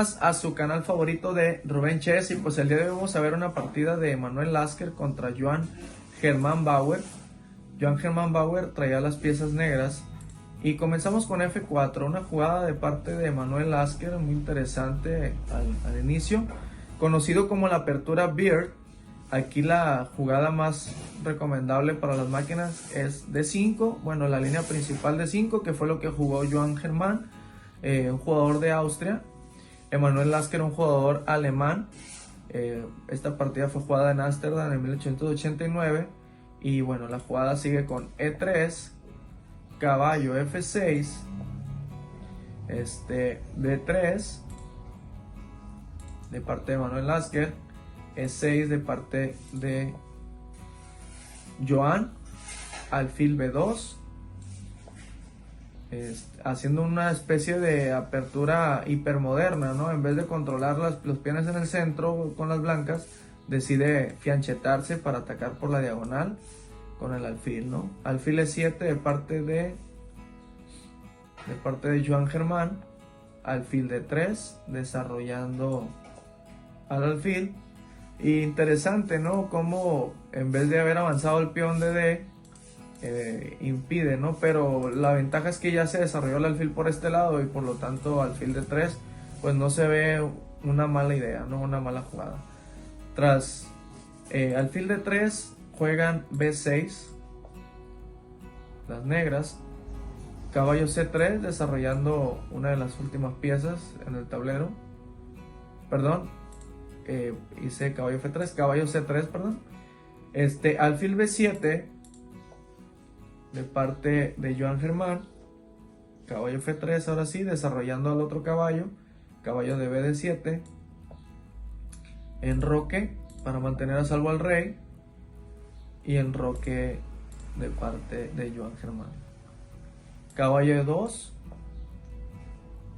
A su canal favorito de Rubén Chess, y pues el día de hoy vamos a ver una partida de Manuel Lasker contra Johann Hermann Bauer. Johann Hermann Bauer traía las piezas negras y comenzamos con F4, una jugada de parte de Manuel Lasker muy interesante al inicio, conocido como la apertura Beard. Aquí la jugada más recomendable para las máquinas es D5, bueno, la línea principal D5, que fue lo que jugó Johann Hermann, un jugador de Austria. Emanuel Lasker, un jugador alemán. Esta partida fue jugada en Ámsterdam en 1889. Y bueno, la jugada sigue con E3, caballo F6, D3 de parte de Manuel Lasker, E6 de parte de Johann, alfil B2, haciendo una especie de apertura hipermoderna, ¿no? En vez de controlar los peones en el centro con las blancas, decide fianchetarse para atacar por la diagonal con el alfil, ¿no? Alfil E7 de parte de Johann Hermann, alfil D3, desarrollando al alfil. Y interesante, ¿no? Como en vez de haber avanzado el peón de D, impide, ¿no? Pero la ventaja es que ya se desarrolló el alfil por este lado y por lo tanto alfil de 3, pues no se ve una mala idea, no una mala jugada. Tras alfil de 3 juegan B6 las negras, caballo C3 desarrollando una de las últimas piezas en el tablero, perdón, hice caballo F3, caballo C3, perdón, alfil B7 de parte de Johann Hermann, caballo F3, ahora sí, desarrollando al otro caballo, caballo de BD7, enroque para mantener a salvo al rey, y enroque de parte de Johann Hermann, caballo E2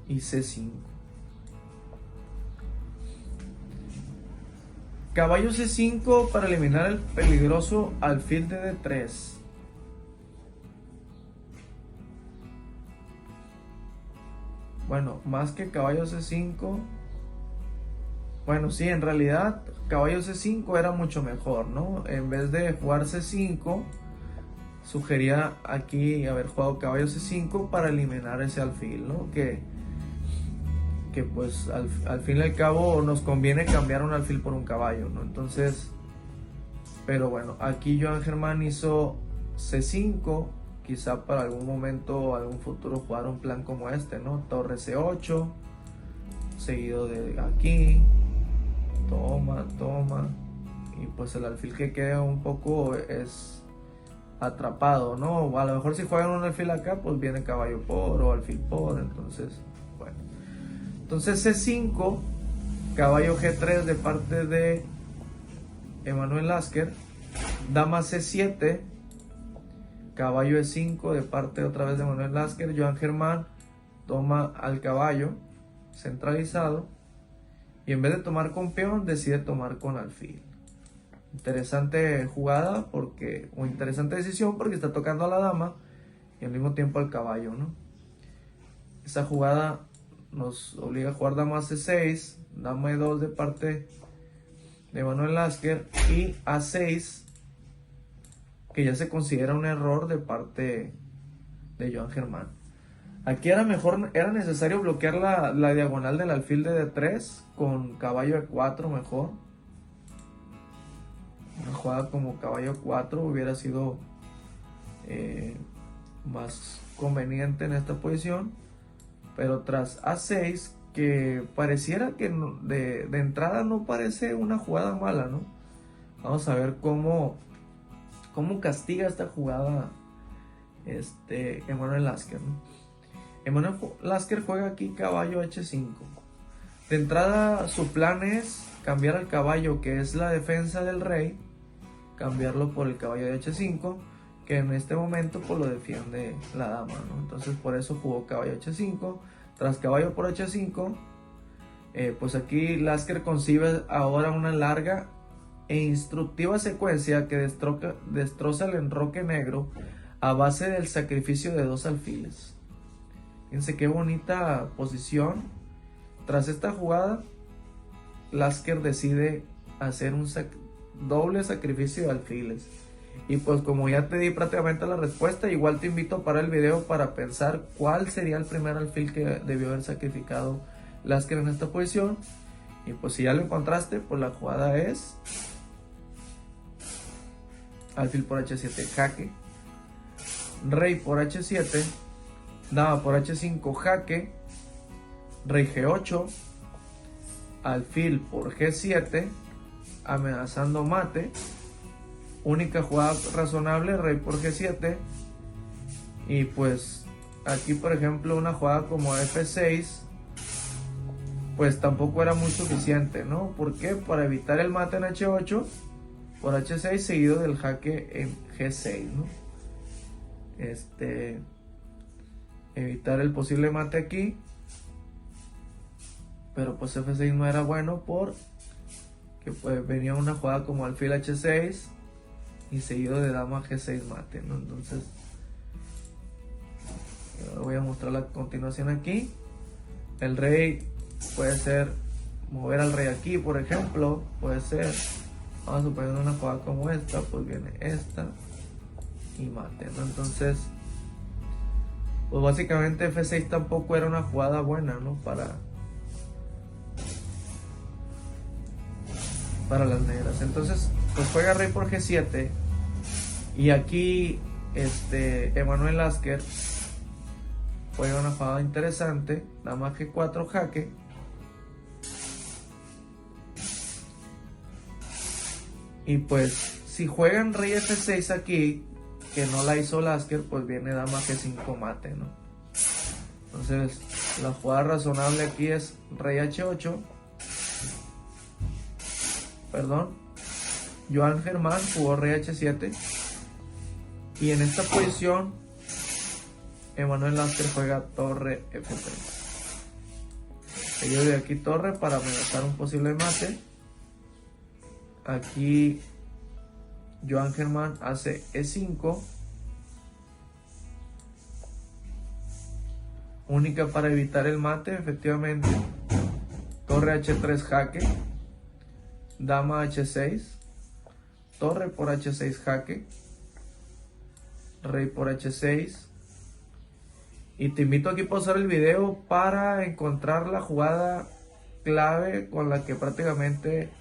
y C5. Caballo C5 para eliminar el peligroso alfil de D3. Bueno, más que caballo C5, bueno, sí, en realidad caballo C5 era mucho mejor, ¿no? En vez de jugar C5, sugería aquí haber jugado caballo C5 para eliminar ese alfil, ¿no? Que pues al fin y al cabo nos conviene cambiar un alfil por un caballo, ¿no? Entonces, pero bueno, aquí Johann Hermann hizo C5, quizá para algún momento, algún futuro jugar un plan como este, ¿no? Torre C8, seguido de aquí, toma, y pues el alfil que queda un poco es atrapado, ¿no? O a lo mejor si juegan un alfil acá, pues viene caballo por o alfil por, entonces, bueno. Entonces C5, caballo G3 de parte de Emanuel Lasker, dama C7, caballo E5 de parte otra vez de Manuel Lasker. Johann Hermann toma al caballo centralizado y en vez de tomar con peón decide tomar con alfil. Interesante jugada o interesante decisión porque está tocando a la dama y al mismo tiempo al caballo, ¿no? Esa jugada nos obliga a jugar dama C6, dama E2 de parte de Manuel Lasker y A6, que ya se considera un error de parte de Johann Hermann. Aquí era necesario bloquear la diagonal del alfil de D3 con caballo E4 mejor. Una jugada como caballo 4 hubiera sido más conveniente en esta posición, pero tras A6, que pareciera que de entrada no parece una jugada mala, ¿no? Vamos a ver cómo castiga esta jugada Emanuel Lasker, ¿no? Emanuel Lasker juega aquí caballo H5. De entrada su plan es cambiar al caballo, que es la defensa del rey, cambiarlo por el caballo de H5, que en este momento pues lo defiende la dama, ¿no? Entonces por eso jugó caballo H5. Tras caballo por H5, pues aquí Lasker concibe ahora una larga e instructiva secuencia que destroza el enroque negro a base del sacrificio de dos alfiles. Fíjense qué bonita posición tras esta jugada, Lasker decide hacer un doble sacrificio de alfiles. Y pues como ya te di prácticamente la respuesta, igual te invito a parar el video para pensar cuál sería el primer alfil que debió haber sacrificado Lasker en esta posición. Y pues si ya lo encontraste, pues la jugada es alfil por h7 jaque, rey por h7, dama por h5 jaque, rey g8, alfil por g7 amenazando mate, única jugada razonable, rey por g7. Y pues aquí por ejemplo una jugada como f6 pues tampoco era muy suficiente, ¿no? ¿Por qué? Para evitar el mate en h8 por h6 seguido del jaque en g6, ¿no? Evitar el posible mate aquí, pero pues f6 no era bueno porque pues venía una jugada como alfil h6 y seguido de dama g6 mate, ¿no? Entonces voy a mostrar la continuación aquí. El rey puede ser mover al rey aquí, por ejemplo, puede ser, vamos a suponer una jugada como esta, pues viene esta y mate, ¿no? Entonces pues básicamente f6 tampoco era una jugada buena, ¿no? Para las negras. Entonces pues juega rey por g7 y aquí Emanuel Lasker juega una jugada interesante, dama g4 jaque, y pues si juegan rey f6 aquí, que no la hizo Lasker, pues viene dama g5 mate, ¿no? Entonces la jugada razonable aquí es rey h8, perdón, Joan Germán jugó rey h7 y en esta posición Emanuel Lasker juega torre f3. Yo de aquí torre para amenazar un posible mate. Aquí Joan Germán hace e5, única para evitar el mate, efectivamente. Torre h3 jaque, dama h6, torre por h6 jaque, rey por h6. Y te invito aquí a pausar el video para encontrar la jugada clave con la que prácticamente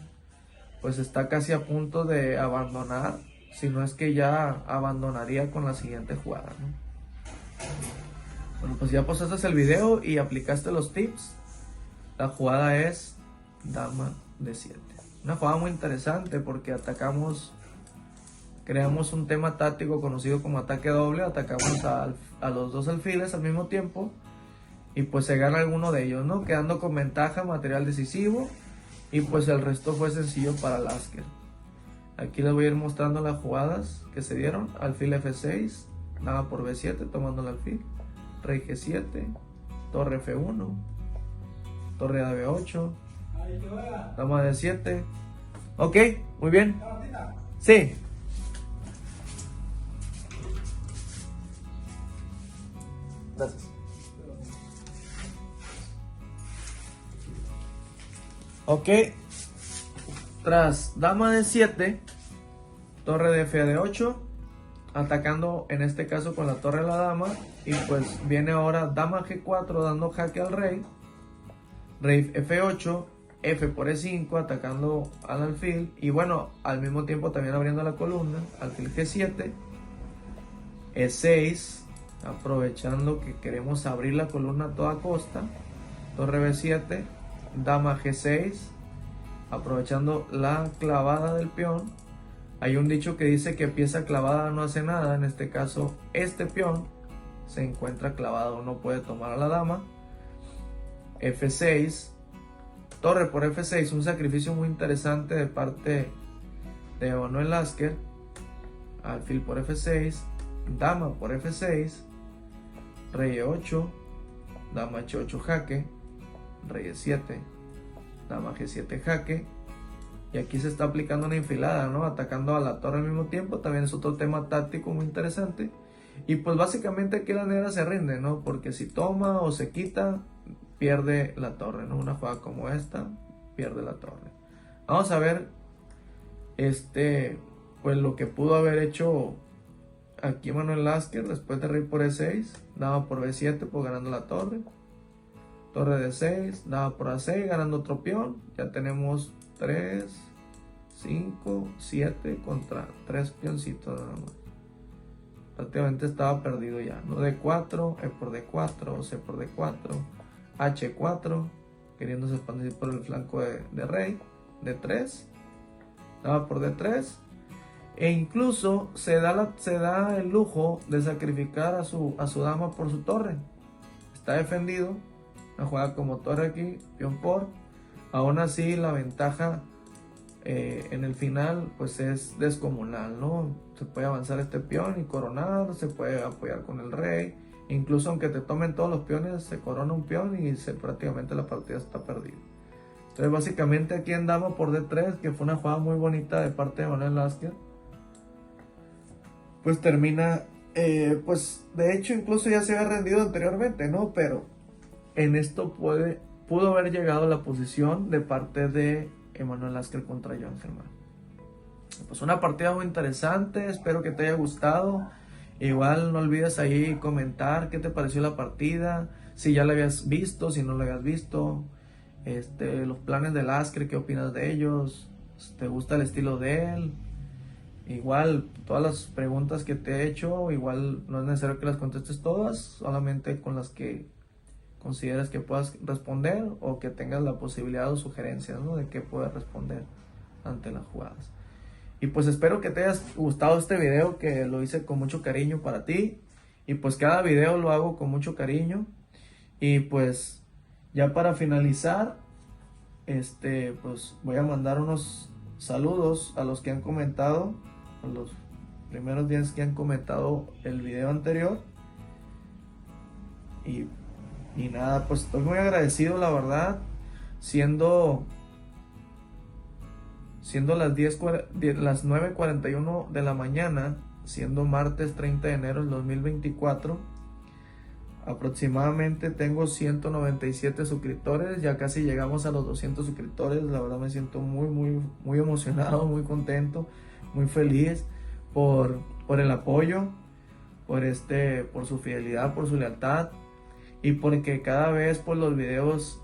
pues está casi a punto de abandonar, si no es que ya abandonaría con la siguiente jugada, ¿no? Bueno, pues ya pausaste el video y aplicaste los tips. La jugada es dama d7, una jugada muy interesante porque creamos un tema táctico conocido como ataque doble, atacamos a los dos alfiles al mismo tiempo y pues se gana alguno de ellos, ¿no? Quedando con ventaja material decisivo y pues el resto fue sencillo para Lasker. Aquí les voy a ir mostrando las jugadas que se dieron. Alfil f6, dama por b7 tomando el alfil, rey g7, torre f1, torre a b8, dama d7. Ok, muy bien. Sí. Gracias. Ok, tras dama d7, torre de f a d8, atacando en este caso con la torre a la dama, y pues viene ahora dama g4 dando jaque al rey, rey f8, f por e5 atacando al alfil, y bueno, al mismo tiempo también abriendo la columna, alfil g7, e6, aprovechando que queremos abrir la columna a toda costa, torre b7, dama g6, aprovechando la clavada del peón. Hay un dicho que dice que pieza clavada no hace nada. En este caso este peón se encuentra clavado, no puede tomar a la dama. f6, torre por f6, un sacrificio muy interesante de parte de Emanuel Lasker. Alfil por f6, dama por f6, rey e8, dama h8 jaque, rey e7, dama g7 jaque, y aquí se está aplicando una enfilada, ¿no? Atacando a la torre al mismo tiempo, también es otro tema táctico muy interesante. Y pues básicamente aquí la negra se rinde, ¿no? Porque si toma o se quita, pierde la torre, ¿no? Una jugada como esta, pierde la torre. Vamos a ver, pues lo que pudo haber hecho aquí Manuel Lasker después de rey por E6, daba por B7, pues ganando la torre. Torre de 6, daba por A6, ganando otro peón. Ya tenemos 3, 5, 7 contra 3 peoncitos nada más. Prácticamente estaba perdido ya, ¿no? D4, E por D4, C por D4, H4, queriéndose expandir por el flanco de rey, D3, daba por D3, e incluso se da el lujo de sacrificar a su dama por su torre. Está defendido, una jugada como torre aquí, peón por, aún así la ventaja en el final pues es descomunal, ¿no? Se puede avanzar este peón y coronar, se puede apoyar con el rey, incluso aunque te tomen todos los peones, se corona un peón y prácticamente la partida está perdida. Entonces básicamente aquí en dama por D3, que fue una jugada muy bonita de parte de Manuel Lasker, pues termina, pues de hecho incluso ya se había rendido anteriormente, ¿no? Pero en esto pudo haber llegado la posición de parte de Manuel Lasker contra Joan Germán. Pues una partida muy interesante, espero que te haya gustado. Igual no olvides ahí comentar qué te pareció la partida, si ya la habías visto, si no la habías visto, los planes de Lasker, qué opinas de ellos, te gusta el estilo de él. Igual todas las preguntas que te he hecho, igual no es necesario que las contestes todas, solamente con las que consideres que puedas responder o que tengas la posibilidad o sugerencias, ¿no? De qué puedes responder ante las jugadas. Y pues espero que te haya gustado este video, que lo hice con mucho cariño para ti. Y pues cada video lo hago con mucho cariño. Y pues ya para finalizar, pues voy a mandar unos saludos a los que han comentado, a los primeros 10 que han comentado el video anterior. Y nada, pues estoy muy agradecido, la verdad, siendo las 9:41 de la mañana, siendo martes 30 de enero del 2024. Aproximadamente tengo 197 suscriptores, ya casi llegamos a los 200 suscriptores. La verdad me siento muy emocionado, muy contento, muy feliz por el apoyo, por su fidelidad, por su lealtad. Y porque cada vez pues los videos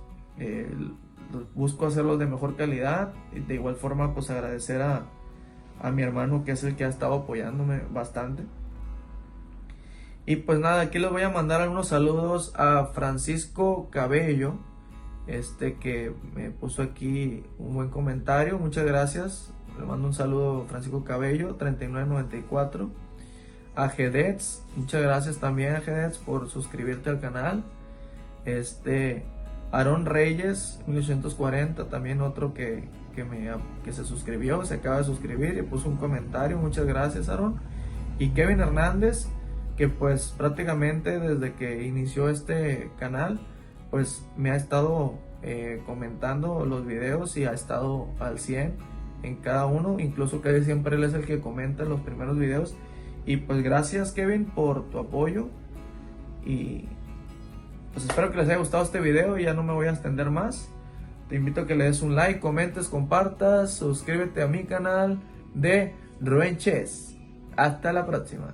busco hacerlos de mejor calidad. Y de igual forma pues agradecer a mi hermano, que es el que ha estado apoyándome bastante. Y pues nada, aquí les voy a mandar algunos saludos a Francisco Cabello, que me puso aquí un buen comentario. Muchas gracias. Le mando un saludo a Francisco Cabello, 3994. A Jedets, muchas gracias también a Jedets por suscribirte al canal. Aarón Reyes, 1840, también otro que se suscribió, se acaba de suscribir y puso un comentario. Muchas gracias, Aarón. Y Kevin Hernández, que pues prácticamente desde que inició este canal, pues me ha estado comentando los videos y ha estado al 100 en cada uno, incluso que siempre él es el que comenta en los primeros videos. Y pues gracias, Kevin, por tu apoyo. Y pues espero que les haya gustado este video y ya no me voy a extender más. Te invito a que le des un like, comentes, compartas, suscríbete a mi canal de Rubén Chess. Hasta la próxima.